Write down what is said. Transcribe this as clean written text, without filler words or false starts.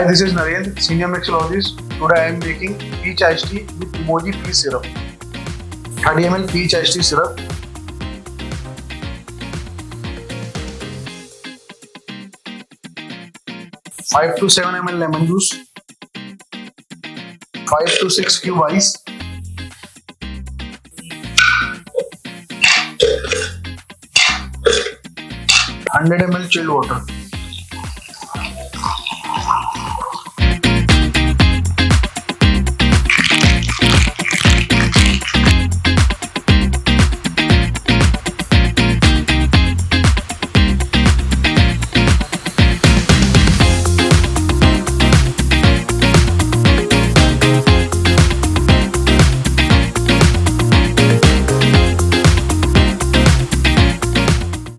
Hi, this is Narendra, Senior Mixologist. Today I am making peach iced tea with Mojee peach syrup. 30 ml peach iced tea syrup. Five to 7 ml lemon juice. 5 to 6 cube ice. 100 ml chilled water.